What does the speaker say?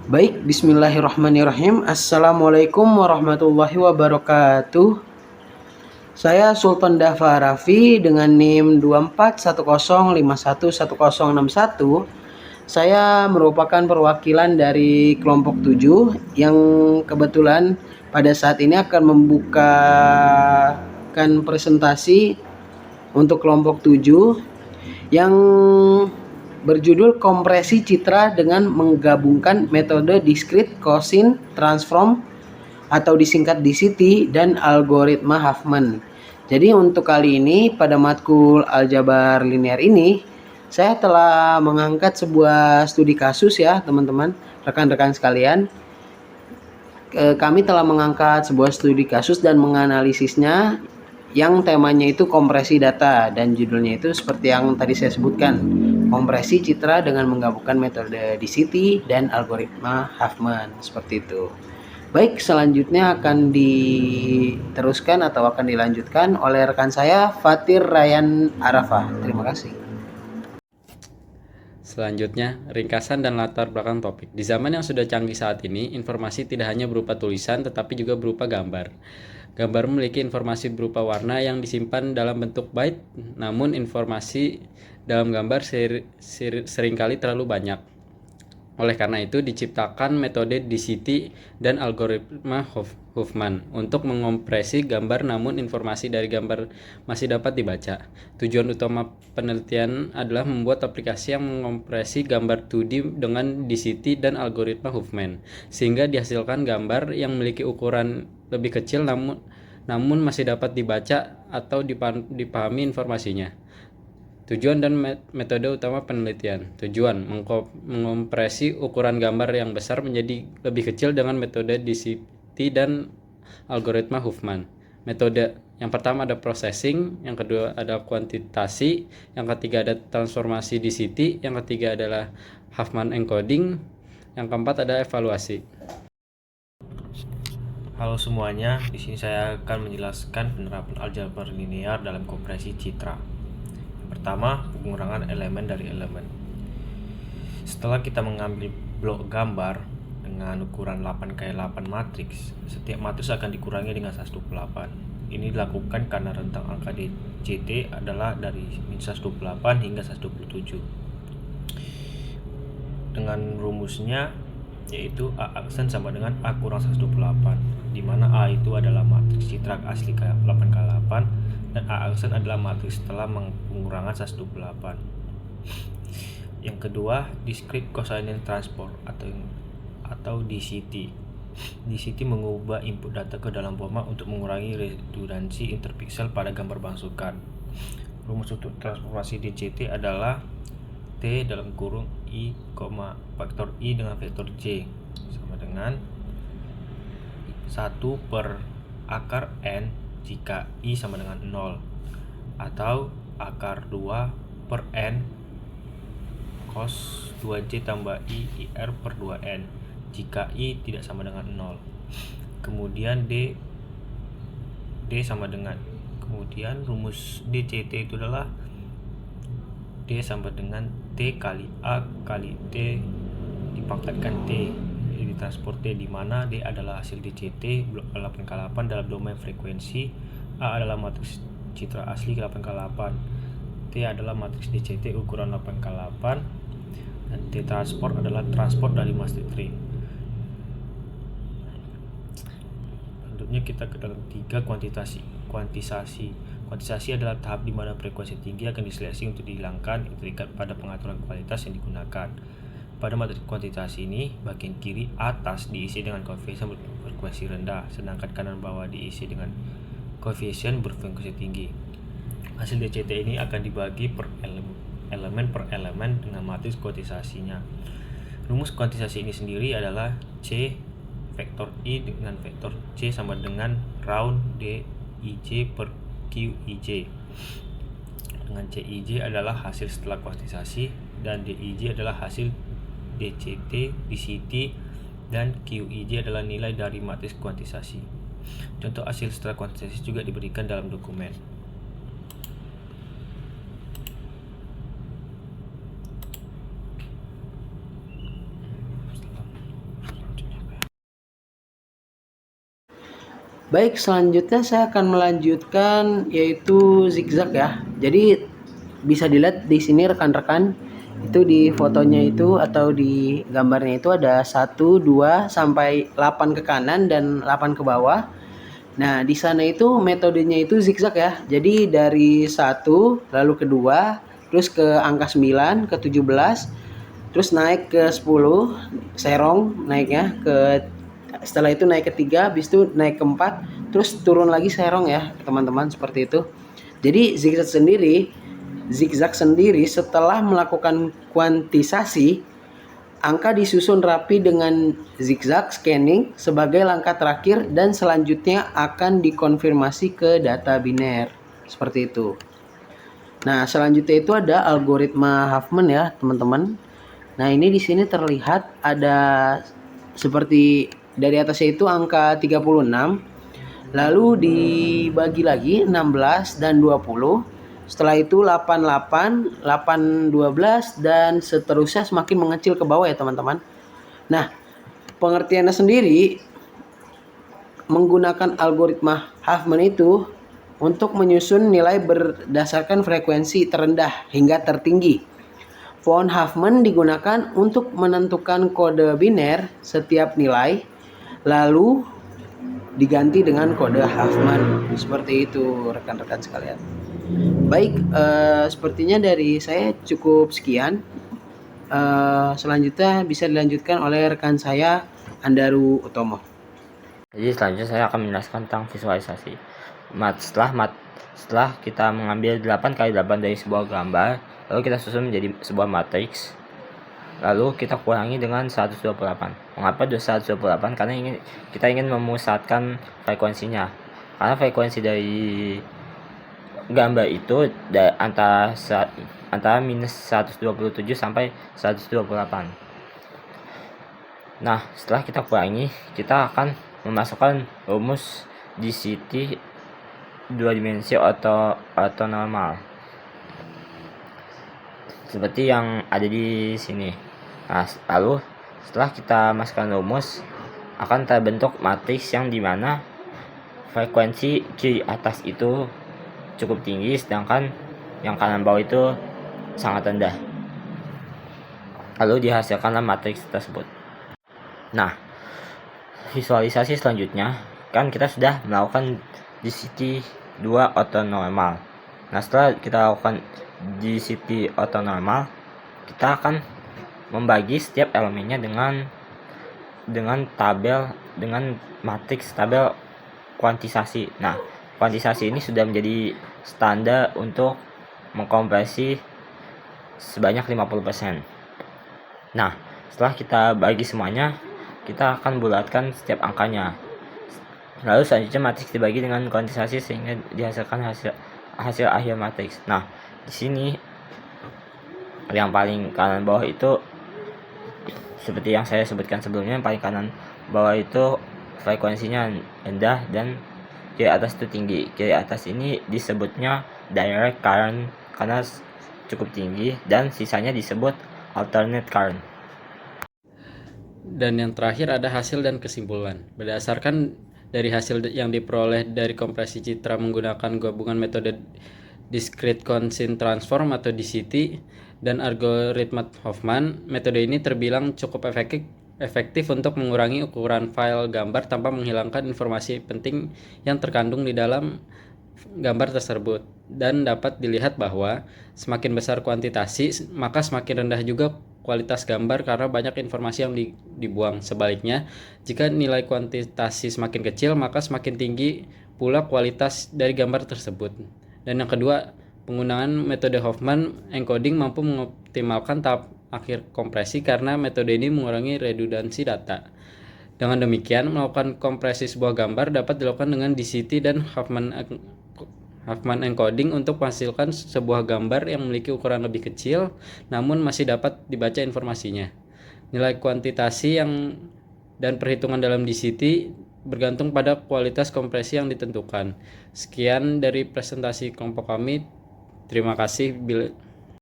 Baik, bismillahirrahmanirrahim. Assalamualaikum warahmatullahi wabarakatuh. Saya Sultan Dava Raffi dengan NIM 2410511061. Saya merupakan perwakilan dari kelompok 7 yang kebetulan pada saat ini akan membukakan presentasi untuk kelompok 7 yang berjudul Kompresi Citra dengan menggabungkan metode Discrete Cosine Transform atau disingkat DCT dan algoritma Huffman. Jadi untuk kali ini pada matkul aljabar linear ini saya telah mengangkat sebuah studi kasus ya teman-teman, rekan-rekan sekalian. Kami telah mengangkat sebuah studi kasus dan menganalisisnya yang temanya itu kompresi data dan judulnya itu seperti yang tadi saya sebutkan, kompresi citra dengan menggabungkan metode DCT dan algoritma Huffman, seperti itu. Baik, selanjutnya akan diteruskan atau akan dilanjutkan oleh rekan saya Fatir Ryan Arafah. Terima kasih. Selanjutnya, ringkasan dan latar belakang topik. Di zaman yang sudah canggih saat ini, informasi tidak hanya berupa tulisan tetapi juga berupa gambar. Gambar memiliki informasi berupa warna yang disimpan dalam bentuk byte, namun informasi dalam gambar seringkali terlalu banyak. Oleh karena itu, diciptakan metode DCT dan algoritma Huffman untuk mengompresi gambar, namun informasi dari gambar masih dapat dibaca. Tujuan utama penelitian adalah membuat aplikasi yang mengompresi gambar 2D dengan DCT dan algoritma Huffman, sehingga dihasilkan gambar yang memiliki ukuran lebih kecil namun masih dapat dibaca atau dipahami informasinya. Tujuan dan metode utama penelitian. Tujuan mengompresi ukuran gambar yang besar menjadi lebih kecil dengan metode DCT dan algoritma Huffman. Metode yang pertama ada processing, yang kedua ada kuantitasi, yang ketiga ada transformasi DCT, yang ketiga adalah Huffman encoding, yang keempat ada evaluasi. Halo semuanya, di sini saya akan menjelaskan penerapan aljabar linear dalam kompresi citra. Pertama, pengurangan elemen dari elemen. Setelah kita mengambil blok gambar dengan ukuran 8x8 matriks, setiap matriks akan dikurangi dengan 128. Ini dilakukan karena rentang angka DCT adalah dari min 128 hingga 127. Dengan rumusnya yaitu A aksen sama dengan A kurang 128, di mana A itu adalah matriks citra asli 8x8 dan A aksen adalah matriks setelah pengurangan 128. Yang kedua, Discrete Cosine Transform atau DCT. DCT mengubah input data ke dalam format untuk mengurangi redundansi interpiksel pada gambar bangsukan. Rumus untuk transformasi DCT adalah T dalam kurung I, faktor I dengan vektor J sama dengan 1 per akar N jika I sama dengan 0, atau akar 2 per N cos 2J tambah I IR per 2N jika I tidak sama dengan 0. Kemudian D sama dengan, kemudian rumus DCT itu adalah D sama dengan T kali A kali T dipangkatkan T, jadi transport T, di mana D adalah hasil DCT blok 8x8 dalam domain frekuensi, A adalah matriks citra asli 8x8, T adalah matriks DCT ukuran 8x8, dan T transport adalah transport dari master string. Selanjutnya kita ke dalam 3 kuantisasi. Kuantisasi adalah tahap di mana frekuensi tinggi akan diseleksi untuk dihilangkan, yang terikat pada pengaturan kualitas yang digunakan. Pada materi kuantitas ini, bagian kiri atas diisi dengan koefisien berfrekuensi rendah, sedangkan kanan bawah diisi dengan koefisien berfrekuensi tinggi. Hasil DCT ini akan dibagi per elemen dengan matriks kuantisasinya. Rumus kuantisasi ini sendiri adalah C vektor I dengan vektor C sama dengan round DIJ per QIJ, dengan CIJ adalah hasil setelah kuantisasi dan DIJ adalah hasil DCT, DCT, dan QIJ adalah nilai dari matriks kuantisasi. Contoh hasil setelah kuantisasi juga diberikan dalam dokumen. Baik, selanjutnya saya akan melanjutkan yaitu zigzag ya. Jadi bisa dilihat di sini rekan-rekan, itu di fotonya itu atau di gambarnya itu ada 1, 2 sampai 8 ke kanan dan 8 ke bawah. Nah, di sana itu metodenya itu zigzag ya. Jadi dari 1 lalu ke 2, terus ke angka 9, ke 17, terus naik ke 10, serong naiknya ke, setelah itu naik ke 3, habis itu naik ke 4, terus turun lagi serong ya, teman-teman, seperti itu. Jadi zigzag sendiri setelah melakukan kuantisasi, angka disusun rapi dengan zigzag scanning sebagai langkah terakhir dan selanjutnya akan dikonfirmasi ke data biner. Seperti itu. Nah, selanjutnya itu ada algoritma Huffman ya, teman-teman. Nah, ini di sini terlihat ada seperti dari atasnya itu angka 36, lalu dibagi lagi 16 dan 20. Setelah itu 88, 8, 12 dan seterusnya semakin mengecil ke bawah ya, teman-teman. Nah, pengertiannya sendiri menggunakan algoritma Huffman itu untuk menyusun nilai berdasarkan frekuensi terendah hingga tertinggi. Von Huffman digunakan untuk menentukan kode biner setiap nilai, lalu diganti dengan kode Huffman. Seperti itu, rekan-rekan sekalian. Baik, sepertinya dari saya cukup sekian. Selanjutnya bisa dilanjutkan oleh rekan saya, Andaru Utomo. Jadi selanjutnya saya akan menjelaskan tentang visualisasi. Setelah kita mengambil 8x8 dari sebuah gambar, lalu kita susun menjadi sebuah matriks, lalu kita kurangi dengan 128. Mengapa 128? Karena kita ingin memusatkan frekuensinya. Karena frekuensi dari gambar itu antara minus 127 sampai 128. Nah, setelah kita kurangi, kita akan memasukkan rumus DCT 2 dimensi ortonormal seperti yang ada di sini. Nah, lalu setelah kita masukkan rumus, akan terbentuk matriks yang dimana frekuensi kiri atas itu cukup tinggi, sedangkan yang kanan bawah itu sangat rendah. Lalu dihasilkanlah matriks tersebut. Nah, visualisasi selanjutnya kan kita sudah melakukan DCT 2 ortonormal. Nah, setelah kita lakukan DCT ortonormal, kita akan membagi setiap elemennya dengan matriks tabel kuantisasi. Nah, kuantisasi ini sudah menjadi standar untuk mengkompresi sebanyak 50%. Nah, setelah kita bagi semuanya, kita akan bulatkan setiap angkanya. Lalu selanjutnya matriks dibagi dengan kuantisasi sehingga dihasilkan hasil akhir matriks. Nah, di sini yang paling kanan bawah itu seperti yang saya sebutkan sebelumnya, yang paling kanan bawah itu frekuensinya rendah dan kiri atas itu tinggi. Kiri atas ini disebutnya direct current karena cukup tinggi, dan sisanya disebut alternate current. Dan yang terakhir ada hasil dan kesimpulan. Berdasarkan dari hasil yang diperoleh dari kompresi citra menggunakan gabungan metode Discrete Constant Transform atau DCT dan algoritma Huffman, metode ini terbilang cukup efektif untuk mengurangi ukuran file gambar tanpa menghilangkan informasi penting yang terkandung di dalam gambar tersebut, dan dapat dilihat bahwa semakin besar kuantitasi maka semakin rendah juga kualitas gambar karena banyak informasi yang dibuang. Sebaliknya, jika nilai kuantitasi semakin kecil maka semakin tinggi pula kualitas dari gambar tersebut. Dan yang kedua, penggunaan metode Huffman encoding mampu mengoptimalkan tahap akhir kompresi karena metode ini mengurangi redundansi data. Dengan demikian, melakukan kompresi sebuah gambar dapat dilakukan dengan DCT dan Huffman encoding untuk menghasilkan sebuah gambar yang memiliki ukuran lebih kecil namun masih dapat dibaca informasinya. Nilai kuantitasi dan perhitungan dalam DCT bergantung pada kualitas kompresi yang ditentukan. Sekian dari presentasi kelompok kami. Terima kasih.